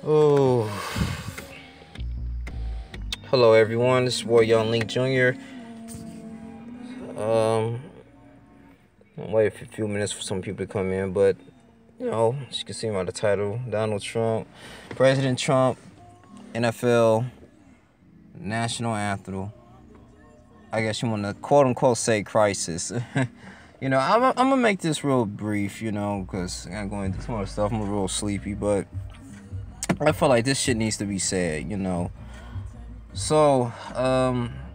Oh, hello everyone. This is Boy Young Link Jr. I'll wait for a few minutes for some people to come in, but as you can see by the title, Donald Trump, President Trump, NFL National Anthem. I guess you want to quote unquote say crisis. I'm gonna make this real brief, because I'm going into some other stuff. I'm real sleepy, but I feel like this shit needs to be said, So,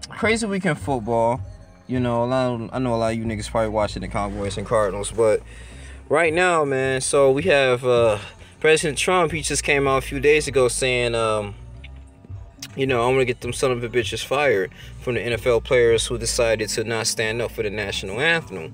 crazy weekend football. I know a lot of you niggas probably watching the Cowboys and Cardinals, but right now, man, so we have President Trump. He just came out a few days ago saying, I'm going to get them son of a bitches fired from the NFL players who decided to not stand up for the national anthem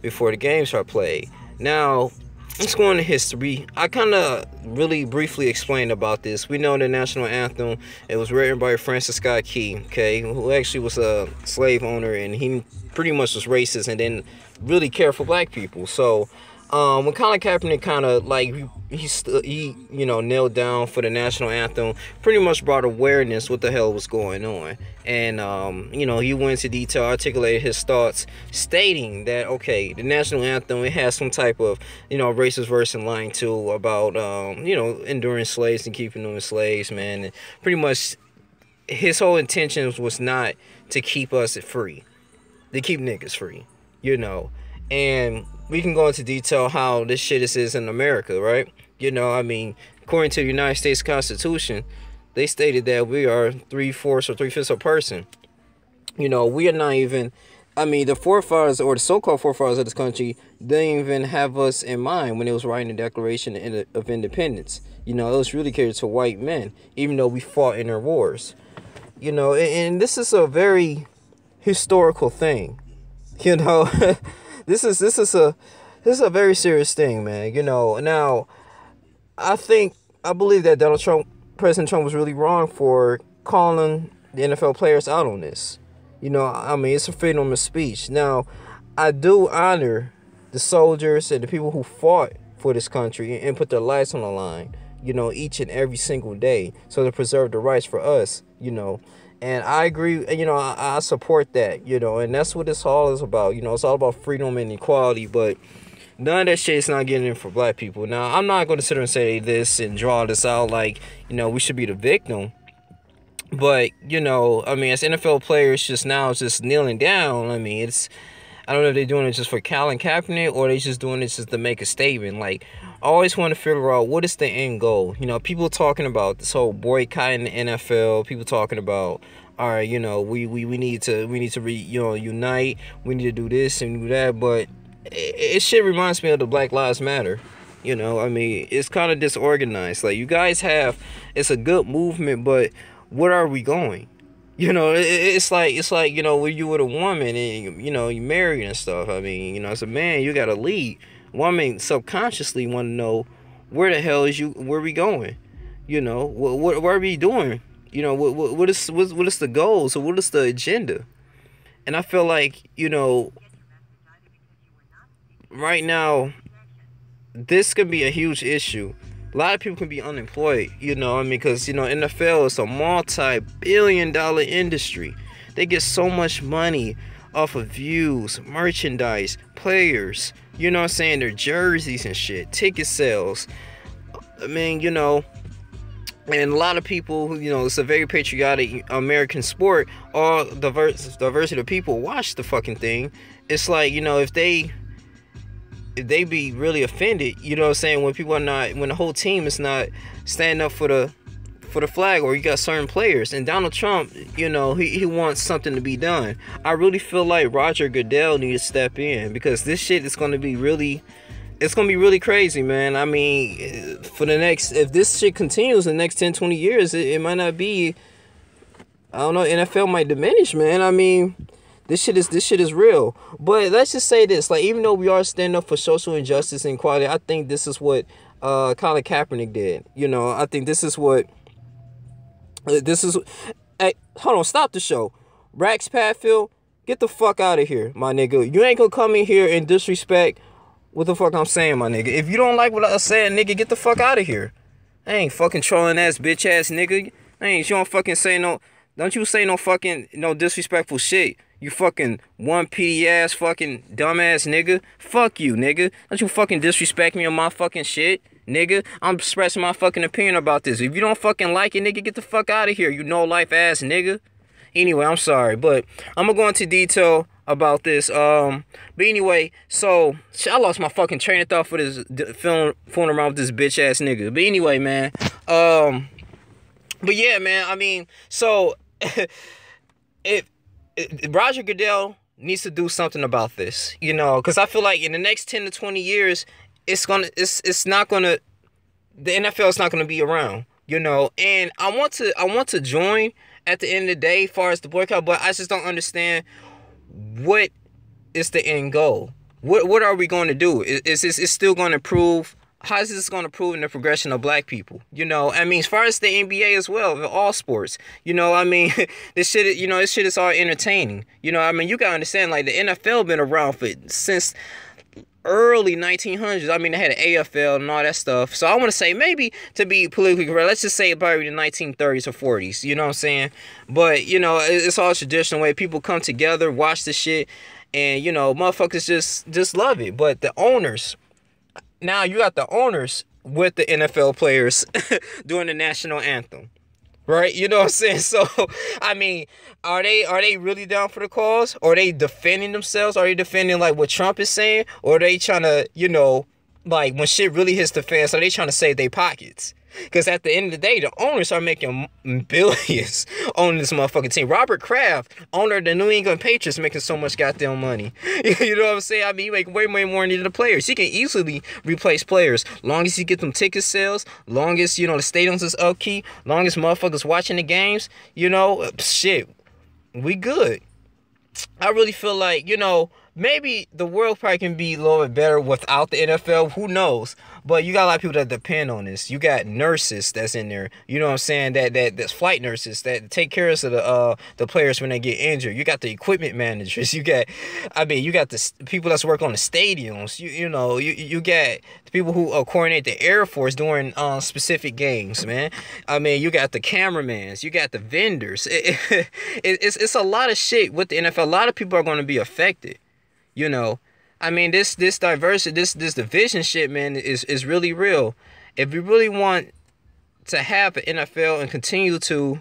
before the games are played. Now, let's go into history. I kind of really briefly explained about this. We know the national anthem, it was written by Francis Scott Key, okay, who actually was a slave owner, and he pretty much was racist and didn't really care for black people. So when Colin Kaepernick kind of like he knelt down for the national anthem, pretty much brought awareness what the hell was going on, and he went into detail, articulated his thoughts, stating that the national anthem, it has some type of racist verse in line too about enduring slaves and keeping them as slaves, man. And pretty much his whole intentions was not to keep us free, to keep niggas free, and we can go into detail how this shit is in America, right? According to the United States Constitution, they stated that we are 3/4 or 3/5 a person. We are not even, the forefathers or the so-called forefathers of this country didn't even have us in mind when it was writing the Declaration of Independence. It was really catered to white men, even though we fought in their wars. And this is a very historical thing. This is a very serious thing, man. Now I believe that President Trump was really wrong for calling the NFL players out on this. It's a freedom of speech. Now, I do honor the soldiers and the people who fought for this country and put their lives on the line, each and every single day, so to preserve the rights for us, And I agree, I support that, and that's what this all is about. It's all about freedom and equality, but none of that shit is not getting in for black people. Now, I'm not going to sit there and say this and draw this out like, we should be the victim. But, as NFL players just kneeling down, I don't know if they're doing it just for Colin Kaepernick or they just doing it just to make a statement. Like, I always want to figure out what is the end goal. People talking about this whole boycotting the NFL. People talking about, all right, we need to unite. We need to do this and do that. But it shit reminds me of the Black Lives Matter. It's kind of disorganized. Like, you guys it's a good movement, but where are we going? It's like when you with a woman and you married and stuff. As a man, you gotta lead. Woman subconsciously want to know where the hell where we going? What are we doing? What is the goals or what is the agenda? And I feel like right now this could be a huge issue. A lot of people can be unemployed, because, NFL is a multi-billion-dollar industry. They get so much money off of views, merchandise, players, their jerseys and shit, ticket sales. And a lot of people, it's a very patriotic American sport. All diversity of people watch the fucking thing. It's like, if they be really offended, when people are not, when the whole team is not standing up for the flag, or you got certain players, and Donald Trump, he wants something to be done. I really feel like Roger Goodell needs to step in, because this shit is going to be really, it's going to be really crazy, man. If this shit continues in the next 10, 20 years, it might not be, I don't know, NFL might diminish, man. This shit is real. But let's just say this, like, even though we are standing up for social injustice and equality, I think this is what Colin Kaepernick did. I think this is what hey, hold on, stop the show. Rax Padfield, get the fuck out of here, my nigga. You ain't gonna come in here and disrespect what the fuck I'm saying, my nigga. If you don't like what I said, nigga, get the fuck out of here. I ain't fucking trolling ass bitch ass nigga. You don't fucking say no. Don't you say no fucking no disrespectful shit. You fucking one PD ass fucking dumbass nigga. Fuck you, nigga. Don't you fucking disrespect me on my fucking shit, nigga. I'm expressing my fucking opinion about this. If you don't fucking like it, nigga, get the fuck out of here. You know life ass nigga. Anyway, I'm sorry, but I'm gonna go into detail about this. But anyway, so I lost my fucking train of thought for this fooling around with this bitch ass nigga. But anyway, man. But yeah, man. I mean, so Roger Goodell needs to do something about this, you know, because I feel like in the next 10 to 20 years, it's not gonna, the NFL is not gonna be around, you know, and I want to join at the end of the day, as far as the boycott, but I just don't understand what is the end goal. What are we going to do? Is this still going to prove? How is this going to prove in the progression of black people? You know, I mean, as far as the NBA as well, all sports, you know, I mean, this shit is all entertaining. You know, I mean, you got to understand, like, the NFL been around since early 1900s. I mean, they had an AFL and all that stuff. So I want to say, maybe to be politically correct, let's just say probably the 1930s or 40s. You know what I'm saying? But, you know, it's all traditional way. People come together, watch the shit, and, you know, motherfuckers just love it. But the owners... Now you got the owners with the NFL players doing the national anthem, right? You know what I'm saying? So, I mean, are they really down for the cause? Or are they defending themselves? Are they defending like what Trump is saying? Or are they trying to, you know, like when shit really hits the fans, are they trying to save their pockets? Because at the end of the day, the owners are making billions owning this motherfucking team. Robert Kraft, owner of the New England Patriots, making so much goddamn money. You know what I'm saying? I mean, you make way more than the players. He can easily replace players. Long as you get them ticket sales, long as, you know, the stadiums is upkeep, long as motherfuckers watching the games, you know, shit, we good. I really feel like, you know, maybe the world probably can be a little bit better without the NFL. Who knows? But you got a lot of people that depend on this. You got nurses that's in there. You know what I'm saying? That's flight nurses that take care of the players when they get injured. You got the equipment managers. You got the people that's work on the stadiums. You know, you got the people who coordinate the Air Force during specific games, man. I mean, you got the cameramans. You got the vendors. It's a lot of shit with the NFL. A lot of people are going to be affected. You know, I mean, this diversity, this division shit, man, is really real. If we really want to have an NFL and continue to,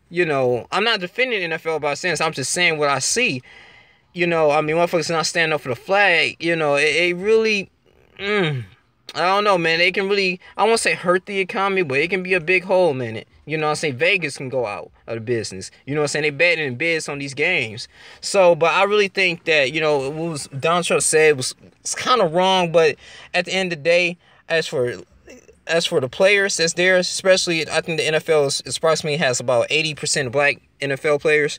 you know, I'm not defending NFL by saying this, I'm just saying what I see. You know, I mean, motherfuckers not standing up for the flag. You know, it really, I don't know, man. It can really, I won't say hurt the economy, but it can be a big hole in it. You know what I'm saying? Vegas can go out of the business. You know what I'm saying? They betting in bids on these games. So, but I really think that, you know, what was Donald Trump said was kind of wrong. But at the end of the day, as for the players that's there, especially, I think the NFL is approximately has about 80% of black NFL players.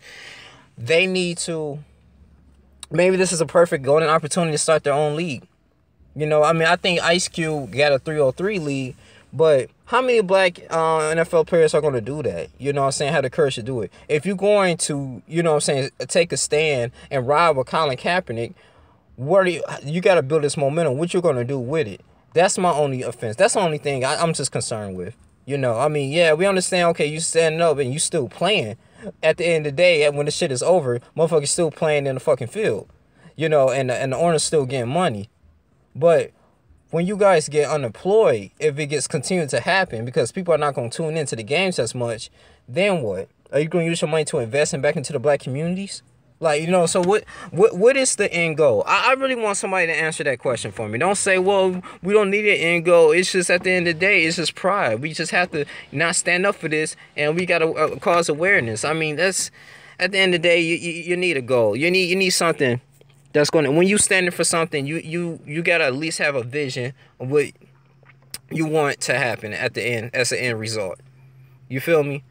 They need to, maybe this is a perfect golden opportunity to start their own league. You know, I mean, I think Ice Cube got a 303 league. But how many black NFL players are going to do that? You know what I'm saying? Have the courage to do it. If you're going to, you know what I'm saying, take a stand and ride with Colin Kaepernick, you got to build this momentum. What you going to do with it? That's my only offense. That's the only thing I'm just concerned with. You know, I mean, yeah, we understand, okay, you standing up and you still playing. At the end of the day, when the shit is over, motherfuckers still playing in the fucking field. You know, and the owner's still getting money. But when you guys get unemployed, if it gets continued to happen, because people are not going to tune into the games as much, then what? Are you going to use your money to invest back into the black communities? Like, you know, so what is the end goal? I really want somebody to answer that question for me. Don't say, well, we don't need an end goal. It's just at the end of the day, it's just pride. We just have to not stand up for this, and we got to cause awareness. I mean, that's, at the end of the day, you need a goal. You need something. That's going to, when you standing for something, you got to at least have a vision of what you want to happen at the end, as an end result. You feel me?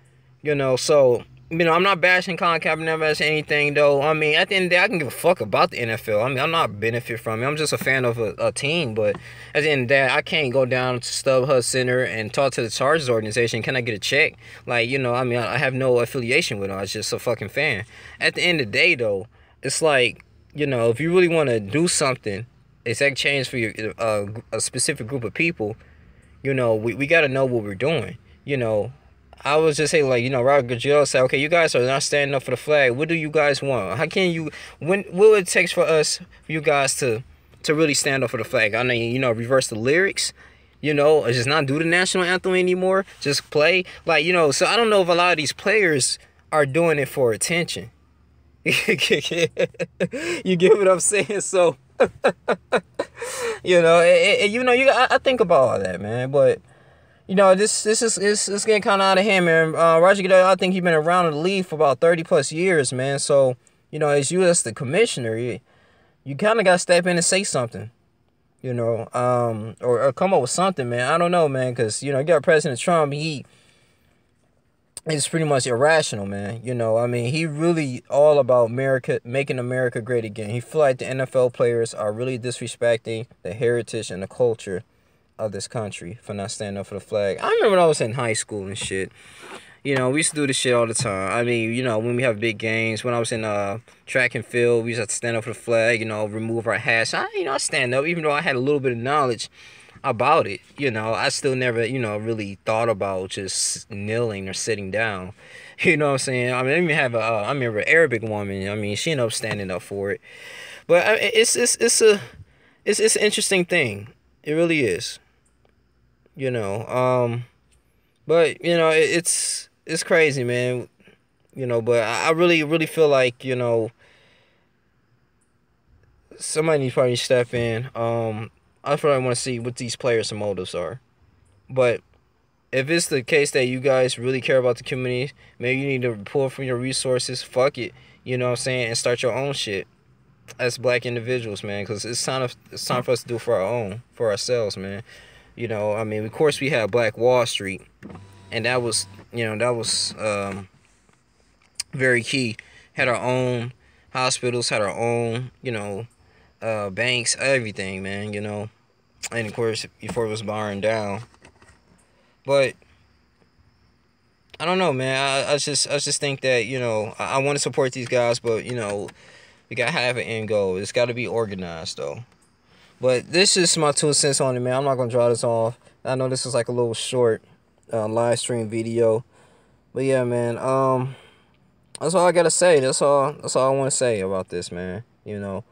You know, so, you know, I'm not bashing Colin Kaepernick, never bashing anything, though. I mean, at the end of the day, I can give a fuck about the NFL. I mean, I'm not benefit from it. I'm just a fan of a team, but at the end of the day, I can't go down to StubHub Center and talk to the Chargers organization. Can I get a check? Like, you know, I mean, I have no affiliation with them. I was just a fucking fan. At the end of the day, though, it's like, you know, if you really want to do something, exact change for your a specific group of people, you know, we got to know what we're doing. You know, I was just saying, like, you know, Roger Goodell said, okay, you guys are not standing up for the flag. What do you guys want? How can you, what would it take for us, for you guys to really stand up for the flag? I mean, you know, reverse the lyrics, you know, or just not do the national anthem anymore. Just play, like, you know, so I don't know if a lot of these players are doing it for attention. You get what I'm saying? So, you know, you know, I think about all that, man, but you know, this is getting kind of out of hand, man. Roger Goodell, I think he's been around in the league for about 30+ years, man. So, you know, as you as the commissioner, you kind of got to step in and say something, you know, or come up with something, man. I don't know, man, because, you know, you got President Trump, he is pretty much irrational, man. You know, I mean, he really all about America, making America great again. He feel like the NFL players are really disrespecting the heritage and the culture of this country for not standing up for the flag. I remember when I was in high school and shit. You know, we used to do this shit all the time. I mean, you know, when we have big games, when I was in track and field, we used to have to stand up for the flag, you know, remove our hats. I stand up, even though I had a little bit of knowledge about it. You know, I still never, you know, really thought about just kneeling or sitting down. You know what I'm saying? I mean, I even have I remember an Arabic woman. I mean, she ended up standing up for it. But it's an interesting thing. It really is. You know, but you know, it's crazy, man. You know, but I really feel like, you know, somebody needs to probably step in. I probably want to see what these players' motives are. But if it's the case that you guys really care about the community, maybe you need to pull from your resources. Fuck it, you know what I'm saying, and start your own shit as black individuals, man. Because it's time for us to do it for ourselves, man. You know, I mean, of course, we had Black Wall Street, and that was, you know, very key. Had our own hospitals, had our own, you know, banks, everything, man, you know. And of course, before it was burned down. But I don't know, man. I just think that, you know, I want to support these guys, but, you know, we gotta have an end goal. It's got to be organized, though. But this is my 2 cents on it, man. I'm not going to draw this off. I know this is like a little short live stream video. But yeah, man. That's all I got to say. That's all I want to say about this, man. You know.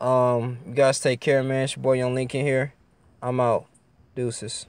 You guys take care, man. It's your boy Young Lincoln here. I'm out. Deuces.